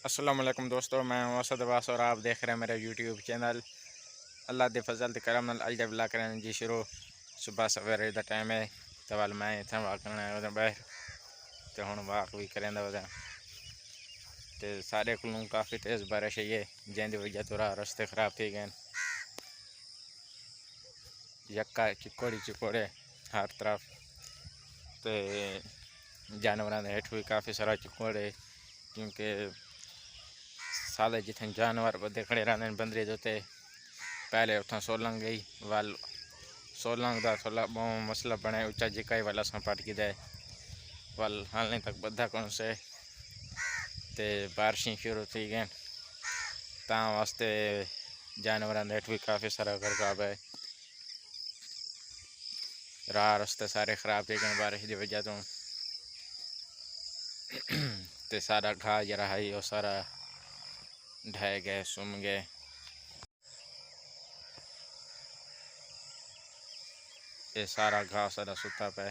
अस्सलाम वालेकुम दोस्तों, मैं हूं असद अब्बास और आप देख रहे हैं मेरा यूट्यूब चैनल। अल्लाह दे फजल ते करम नाल अज व्लॉग करें जी शुरू। सुबह सवेरे का टाइम है तो वाल मैं इतना वाक करना है बाहर तो हूँ वाक भी करें तो सारे को काफ़ी तेज़ बारिश है जिंद वजह तो राह रस्ते खराब थी गए। यक्का चिकोड़ी चिकोड़े हर तरफ तो जानवरों के हेठ भी काफ़ी सारा चिकोड़े क्योंकि साले जिथे जानवर बदे खड़े रहते हैं बंदरे जोते पहले उतना सोलंग गई वाल सोलंग का थोड़ा बहुत मसला बने उच्चा जिकाई वाला पटकी दे वाल हालने तक बदा कौन से ते बारिशें शुरू थी गए ता वास्ते जानवरों हेठ भी काफ़ी सारा गरकाब है। राह रस्ते सारे खराब थे गए बारिश की वजह तो ते सारा घाह जरा है वो सारा ढह गए सुम गए। ये सारा घाह सारा सुता पे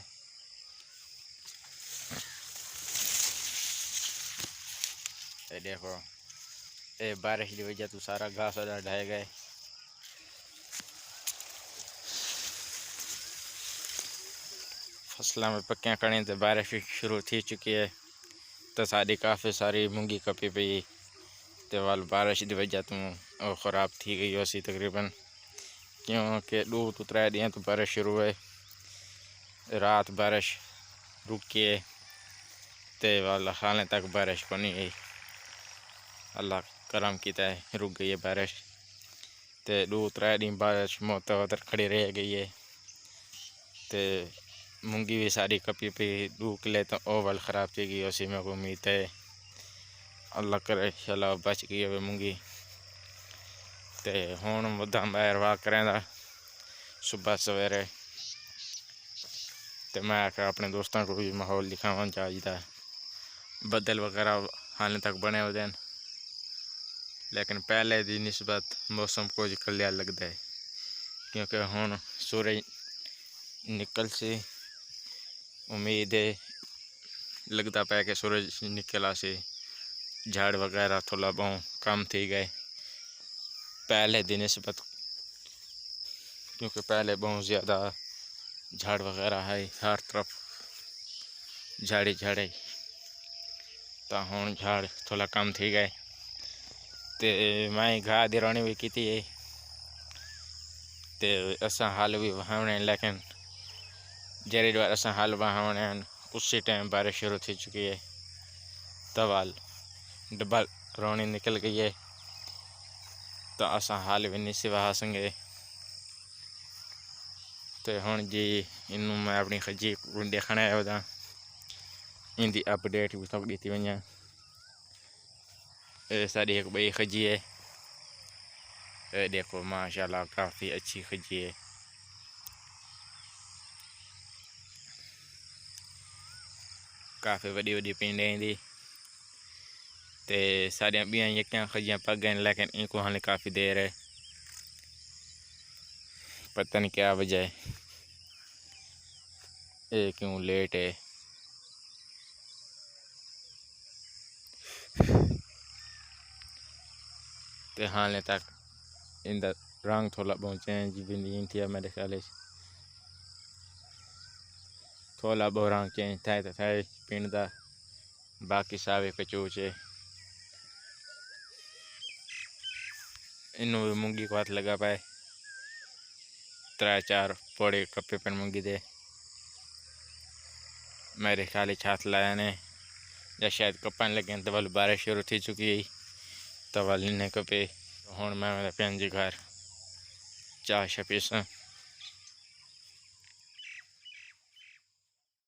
देखो ये बारिश की वजह तो सारा घाह सारा ढह गए। फसलों में पक्कियां कड़ी तो बारिश शुरू थी चुकी है तो सारी काफ़ी सारी मूंगी कपी पी तो वाल बारिश की वजह तो ख़राब थी गई उसी तकरीबन क्योंकि 2 तो 3 दिन तो बारिश शुरू है। रात बारिश रुकी है तो वाल हालें तक बारिश को नहीं गई। अल्लाह करम किया है रुक गई है बारिश तो 2-3 दिन बारिश मोतर खड़ी रह गई है तो मूंगी भी सारी कपी पी 2 किले तो ओवल ख़राब थी गई उसी में को उम्मीद है अल्लाह करे इंशाल्लाह बच गई है मूंगी तो हूँ वधा बाहर वाक करें सुबह सवेरे तो मैं आकर अपने दोस्तों को भी माहौल दिखावा चाहिए। बदल वगैरह हाल तक बने होते हैं लेकिन पहले की निस्बत मौसम कुछ कलिया लगता है क्योंकि हूँ सूरज निकल से उम्मीद है लगता पाया कि सूरज निकला से झाड़ वगैरह थोड़ा बहुत कम थी गए पहले दिन निस्बत क्योंकि पहले बहुत ज़्यादा झाड़ वगैरह है हर तरफ झाड़ी झाड़ी तो हूँ झाड़ थोड़ा कम थी गए तो मैं घाह की रोनी भी की है तो असा हाल भी वहावने लेकिन जरी बार असा हाल वहावने उसी टाइम बारिश शुरू थी चुकी है तो वाल डबल रोनी निकल गई है तो असा हाल भी नहीं वहा संगे तो हूँ जी इनू मैं अपनी खजी देखना है इनकी अपडेट भी थोड़ी दी वजह सारी एक बई खजी है देखो माशाल्लाह काफ़ी अच्छी खजी है। काफ़ी वड्डी वड्डी पिंडें दी ते सारिया बियां यकियां खजियां पग हैं लेकिन इनको हाले काफ़ी देर है पता नहीं क्या वजह है ये क्यों लेट है। तो हाले तक इनका रंग थोड़ा बहुत चेंज भी नहीं थी मेरे ख्याल थोड़ा बहुत रंग चेंज था तो था पिंड का बाकी सारे कचूच है। इनू भी मूंगी को हाथ लगा पाए 3-4 पौड़े कपे पर मूंगी दे मेरे ख्याल हाथ लाया ने या शायद कपन लगे तो वाल बारिश शुरू थी चुकी है तो वाल इन्हें कपे हूँ मैं मेरे भैन जी घर चाह शपीसा।